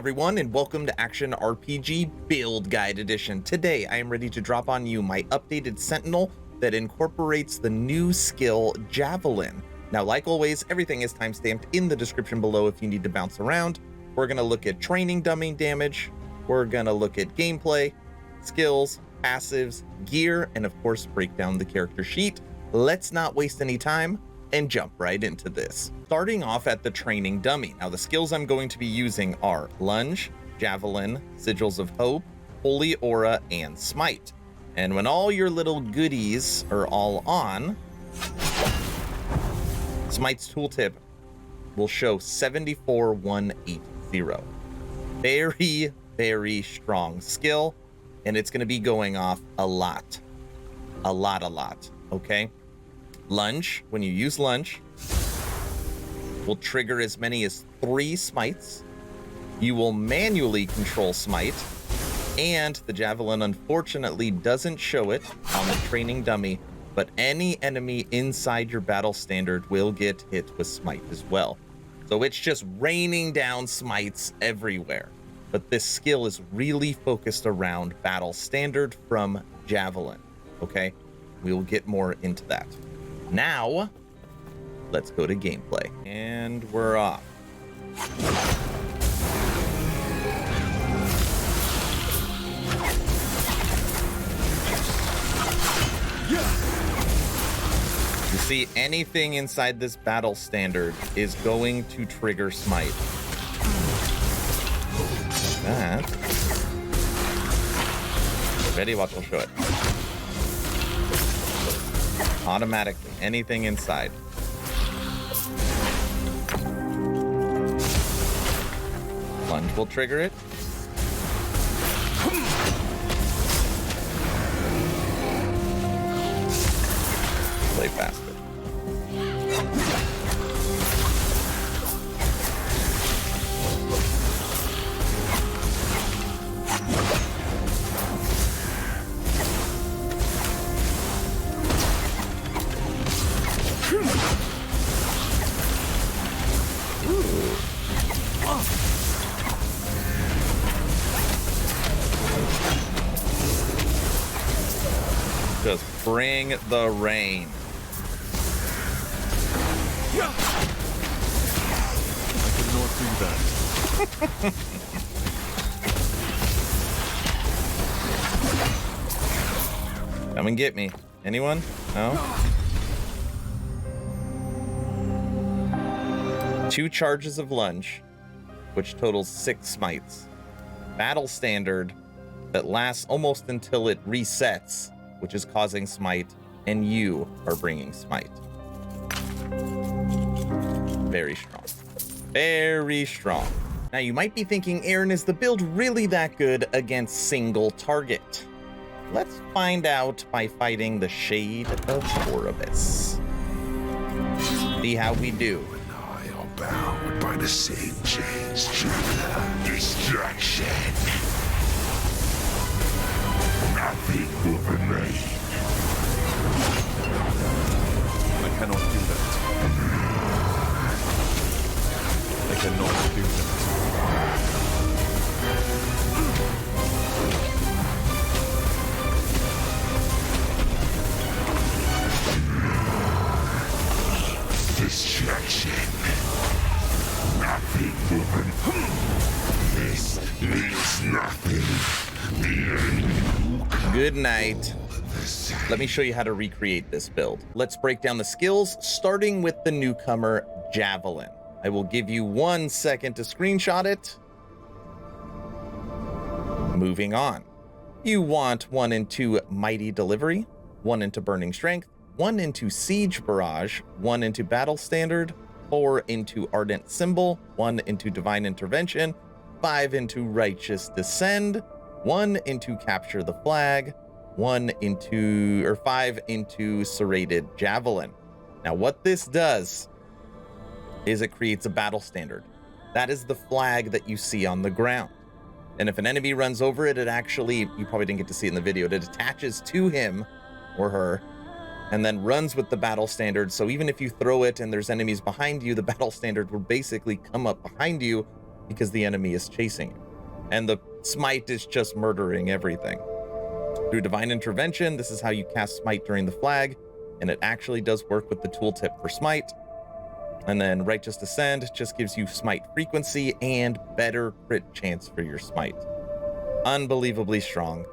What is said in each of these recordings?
everyone, and welcome to Action RPG Build Guide Edition. Today, I am ready to drop on you my updated Sentinel that incorporates the new skill, Javelin. Now, like always, everything is timestamped in the description below if you need to bounce around. We're going to look at training dummy damage, we're going to look at gameplay, skills, passives, gear, and of course, break down the character sheet. Let's not waste any time and jump right into this. Starting off at the training dummy. Now the skills I'm going to be using are Lunge, Javelin, Sigils of Hope, Holy Aura, and Smite. And when all your little goodies are all on, Smite's tooltip will show 74180. Very, very strong skill, and it's going to be going off a lot, okay? Lunge, when you use Lunge, will trigger as many as 3 smites. You will manually control Smite, and the Javelin unfortunately doesn't show it on the training dummy, but any enemy inside your battle standard will get hit with Smite as well. So it's just raining down smites everywhere. But this skill is really focused around battle standard from Javelin, okay? We'll get more into that. Now, let's go to gameplay. And we're off. You see, anything inside this battle standard is going to trigger Smite. That. Ready? Watch, I'll show it. Automatically, anything inside. Lunge will trigger it. Play faster. Just bring the rain. I cannot do that. Come and get me. Anyone? No? 2 charges of Lunge, which totals 6 smites. Battle standard that lasts almost until it resets, which is causing Smite, and you are bringing Smite. Very strong. Very strong. Now you might be thinking, Aaron, is the build really that good against single target? Let's find out by fighting the Shade of Oribus. See how we do. I are bound by the same chains, Judah. Distraction. Nothing will remain. I cannot do that. I cannot do that. Distraction. Nothing will remain. This means nothing. The enemy will come. Good night. Let me show you how to recreate this build. Let's break down the skills, starting with the newcomer, Javelin. I will give you 1 second to screenshot it. Moving on. You want 1 into Mighty Delivery, 1 into Burning Strength, 1 into Siege Barrage, 1 into Battle Standard, 4 into Ardent Symbol, 1 into Divine Intervention, 5 into Righteous Descend, 1 into Capture the Flag, 5 into Serrated Javelin. Now what this does is it creates a battle standard. That is the flag that you see on the ground. And if an enemy runs over it, it actually, you probably didn't get to see it in the video, it attaches to him or her and then runs with the battle standard. So even if you throw it and there's enemies behind you, the battle standard will basically come up behind you because the enemy is chasing you. And the smite is just murdering everything. Through divine intervention, this is how you cast smite during the flag, and it actually does work with the tooltip for smite. And then righteous descend just gives you smite frequency and better crit chance for your smite. Unbelievably strong.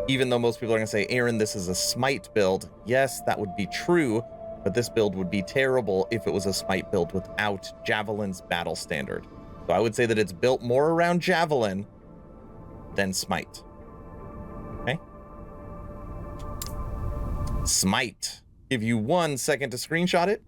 Even though most people are gonna say, Aaron, this is a smite build. Yes, that would be true, but this build would be terrible if it was a smite build without Javelin's battle standard. So I would say that it's built more around Javelin than smite. Okay. Smite. Give you 1 second to screenshot it.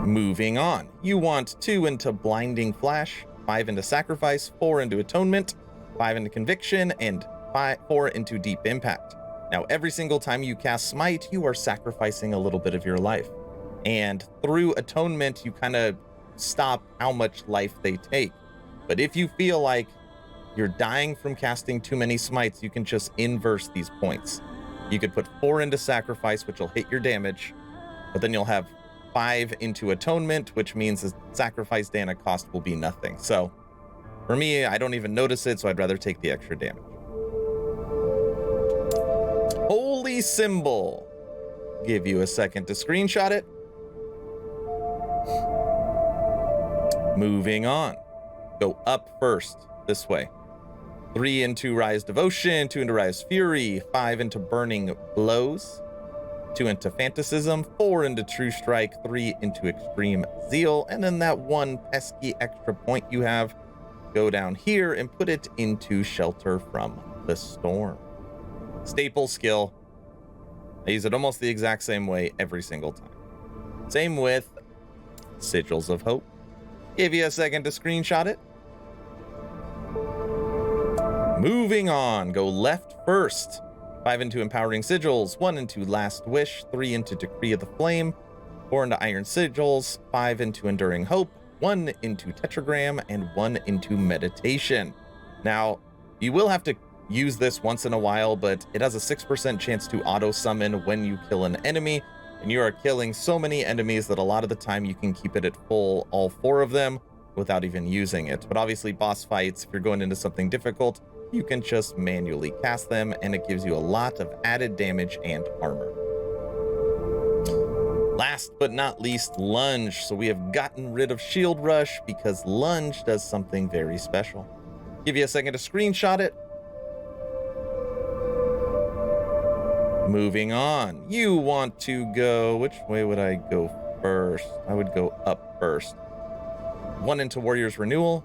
Moving on. You want 2 into Blinding Flash, 5 into Sacrifice, 4 into Atonement, 5 into Conviction, and 4 into Deep Impact. Now, every single time you cast Smite, you are sacrificing a little bit of your life. And through Atonement, you kind of stop how much life they take. But if you feel like you're dying from casting too many smites, you can just inverse these points. You could put 4 into Sacrifice, which will hit your damage, but then you'll have 5 into Atonement, which means the Sacrifice Dana cost will be nothing. So for me, I don't even notice it, so I'd rather take the extra damage. Holy Symbol. Give you a second to screenshot it. Moving on. Go up first, this way. 3 into Rise Devotion, 2 into Rise Fury, 5 into Burning Blows, 2 into Fanaticism, 4 into True Strike, 3 into Extreme Zeal, and then that 1 pesky extra point you have, go down here and put it into Shelter from the Storm. Staple skill. I use it almost the exact same way every single time. Same with Sigils of Hope. Give you a second to screenshot it. Moving on, go left first. 5 into Empowering Sigils, 1 into Last Wish, 3 into Decree of the Flame, 4 into Iron Sigils, 5 into Enduring Hope, 1 into Tetragram, and 1 into Meditation. Now, you will have to use this once in a while, but it has a 6% chance to auto-summon when you kill an enemy, and you are killing so many enemies that a lot of the time you can keep it at full, all 4 of them, without even using it. But obviously, boss fights, if you're going into something difficult, you can just manually cast them, and it gives you a lot of added damage and armor. Last but not least, Lunge. So we have gotten rid of Shield Rush because Lunge does something very special. Give you a second to screenshot it. Moving on. You want to go, which way would I go first? I would go up first. 1 into Warrior's Renewal,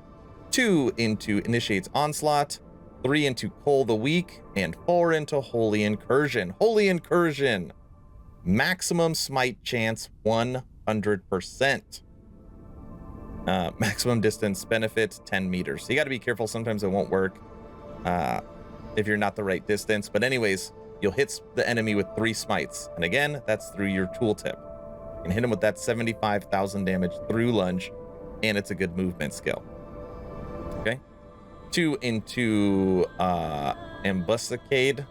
2 into Initiate's Onslaught, 3 into Cull the Weak, and 4 into Holy Incursion. Holy Incursion. Maximum smite chance 100%. Maximum distance benefit 10 meters. So you got to be careful. Sometimes it won't work if you're not the right distance. But anyways, you'll hit the enemy with 3 smites. And again, that's through your tooltip. You can hit him with that 75,000 damage through Lunge, and it's a good movement skill. Okay. 2 into Ambuscade.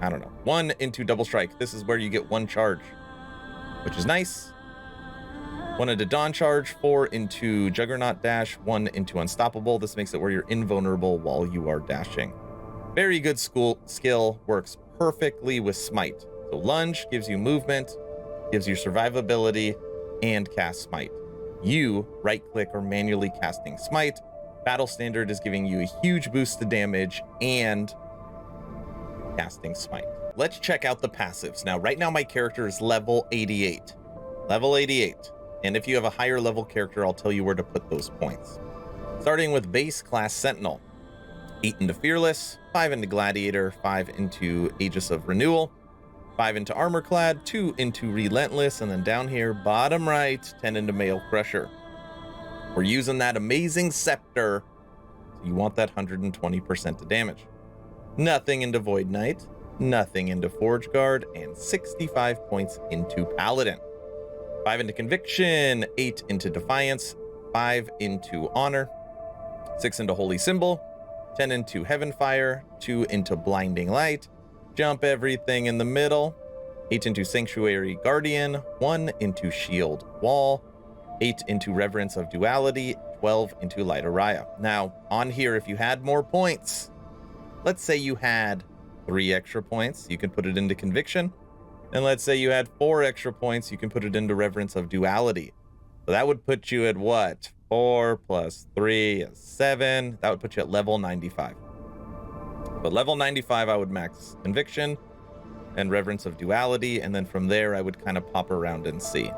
I don't know. 1 into Double Strike. This is where you get 1 charge, which is nice. 1 into Dawn Charge, 4 into Juggernaut Dash, 1 into Unstoppable. This makes it where you're invulnerable while you are dashing. Very good skill, works perfectly with Smite. So Lunge gives you movement, gives you survivability, and cast Smite. You right-click or manually casting Smite. Battle Standard is giving you a huge boost to damage and casting Smite. Let's check out the passives. Now, right now my character is level 88. Level 88. And if you have a higher level character, I'll tell you where to put those points. Starting with base class Sentinel. 8 into Fearless, 5 into Gladiator, 5 into Aegis of Renewal, 5 into Armor Clad, 2 into Relentless, and then down here, bottom right, 10 into Mail Crusher. We're using that amazing Scepter, so you want that 120% of damage. Nothing into Void Knight, nothing into Forge Guard, and 65 points into Paladin. 5 into Conviction, 8 into Defiance, 5 into Honor, 6 into Holy Symbol, 10 into Heavenfire, 2 into Blinding Light, jump everything in the middle, 8 into Sanctuary Guardian, 1 into Shield Wall, 8 into Reverence of Duality, 12 into Light Araya. Now, on here, if you had more points, let's say you had 3 extra points, you can put it into Conviction. And let's say you had 4 extra points, you can put it into Reverence of Duality. So that would put you at what? 4 plus 3 is 7. That would put you at level 95. But level 95, I would max Conviction and Reverence of Duality. And then from there, I would kind of pop around and see.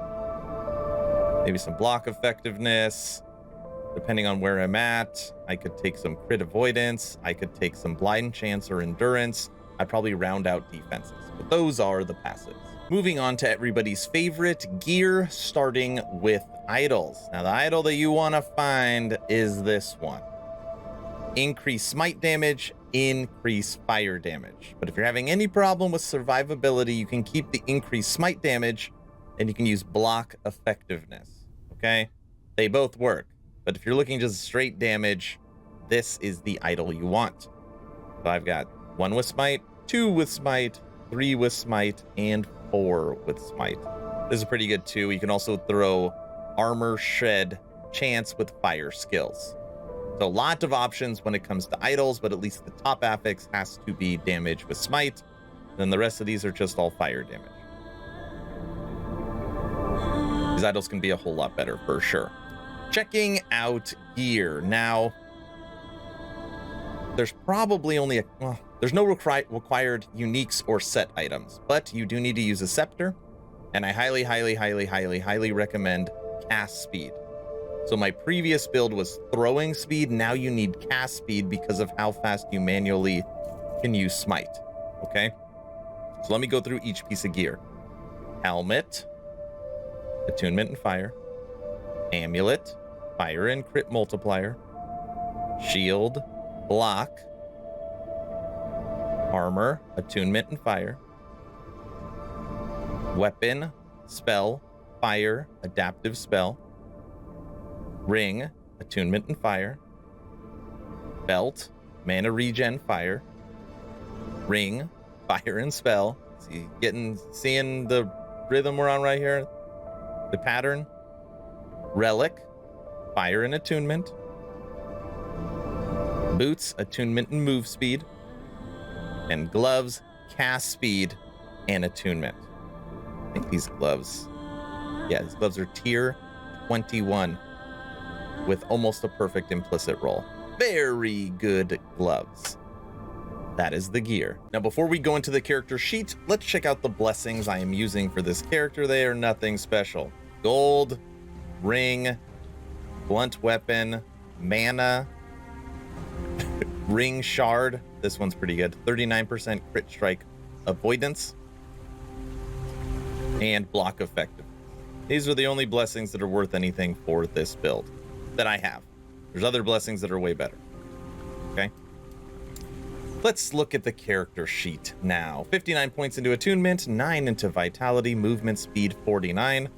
Maybe some block effectiveness. Depending on where I'm at, I could take some crit avoidance. I could take some blind chance or endurance. I'd probably round out defenses. But those are the passives. Moving on to everybody's favorite gear, starting with idols. Now, the idol that you want to find is this one. Increase smite damage, increase fire damage. But if you're having any problem with survivability, you can keep the increased smite damage and you can use block effectiveness. Okay? They both work. But if you're looking just straight damage, this is the idol you want. So I've got 1 with smite, 2 with smite, 3 with smite, and 4 with smite. This is pretty good too. You can also throw armor shred chance with fire skills. So a lot of options when it comes to idols, but at least the top affix has to be damage with smite. Then the rest of these are just all fire damage. These idols can be a whole lot better for sure. Checking out gear. Now, there's probably only there's no required uniques or set items, but you do need to use a scepter, and I highly recommend cast speed. So my previous build was throwing speed. Now you need cast speed because of how fast you manually can use smite. Okay, so let me go through each piece of gear. Helmet, attunement and fire. Amulet, fire and crit multiplier. Shield, block. Armor, attunement and fire. Weapon, spell, fire, adaptive spell. Ring, attunement and fire. Belt, mana regen, fire. Ring, fire and spell. Seeing the rhythm we're on right here? The pattern. Relic, fire and attunement. Boots, attunement and move speed. And gloves, cast speed and attunement. I think these gloves, these gloves are tier 21 with almost a perfect implicit roll. Very good gloves. That is the gear. Now, before we go into the character sheet, let's check out the blessings I am using for this character. They are nothing special. Gold, ring, blunt weapon, mana, ring shard. This one's pretty good. 39% crit strike avoidance and block effective. These are the only blessings that are worth anything for this build that I have. There's other blessings that are way better. Okay. Let's look at the character sheet now. 59 points into attunement, 9 into vitality, movement speed 49.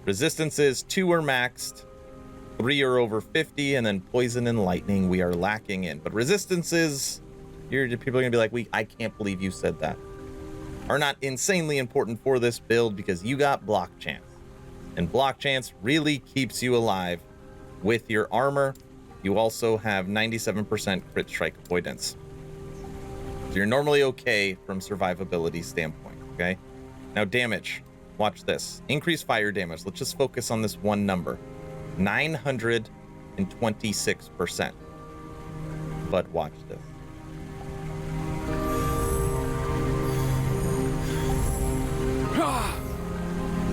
Resistances, 2 are maxed, 3 are over 50, and then poison and lightning we are lacking in. But resistances, people are gonna be like, I can't believe you said that, are not insanely important for this build because you got block chance. And block chance really keeps you alive with your armor. You also have 97% crit strike avoidance. So you're normally okay from survivability standpoint, okay? Now damage, watch this. Increased fire damage, let's just focus on this one number. 926%. But watch this.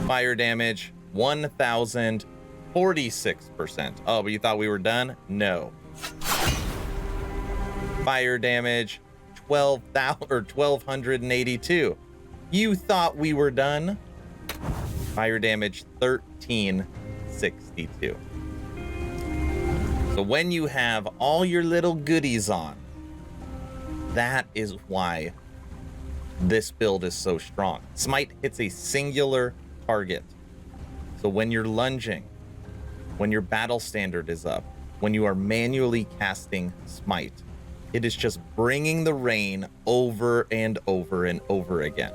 Fire damage, 1,046%. Oh, but you thought we were done? No. Fire damage, 1,282. You thought we were done? Fire damage, 1,362. So when you have all your little goodies on, that is why this build is so strong. Smite hits a singular target. So when you're lunging, when your battle standard is up, when you are manually casting Smite, it is just bringing the rain over and over and over again.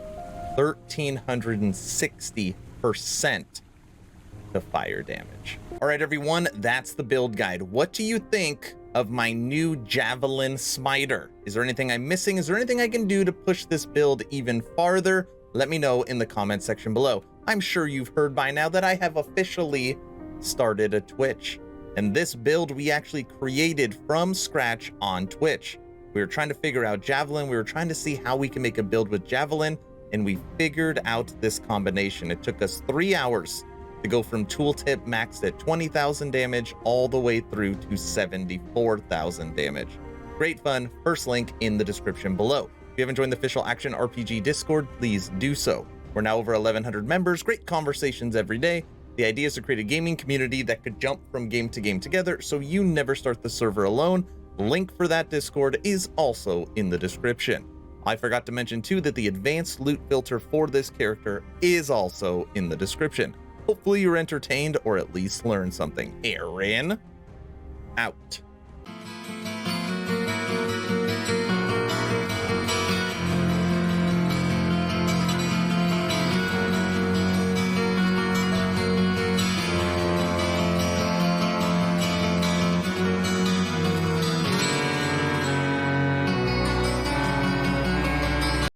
1,360% to fire damage. All right, everyone, that's the build guide. What do you think of my new Javelin Smiter? Is there anything I'm missing? Is there anything I can do to push this build even farther? Let me know in the comment section below. I'm sure you've heard by now that I have officially started a Twitch. And this build we actually created from scratch on Twitch. We were trying to figure out Javelin. We were trying to see how we can make a build with Javelin, and we figured out this combination. It took us 3 hours to go from tooltip maxed at 20,000 damage all the way through to 74,000 damage. Great fun. First link in the description below. If you haven't joined the official Action RPG Discord, please do so. We're now over 1,100 members, great conversations every day. The idea is to create a gaming community that could jump from game to game together so you never start the server alone. Link for that Discord is also in the description. I forgot to mention too that the advanced loot filter for this character is also in the description. Hopefully you're entertained or at least learned something. Aaron, out.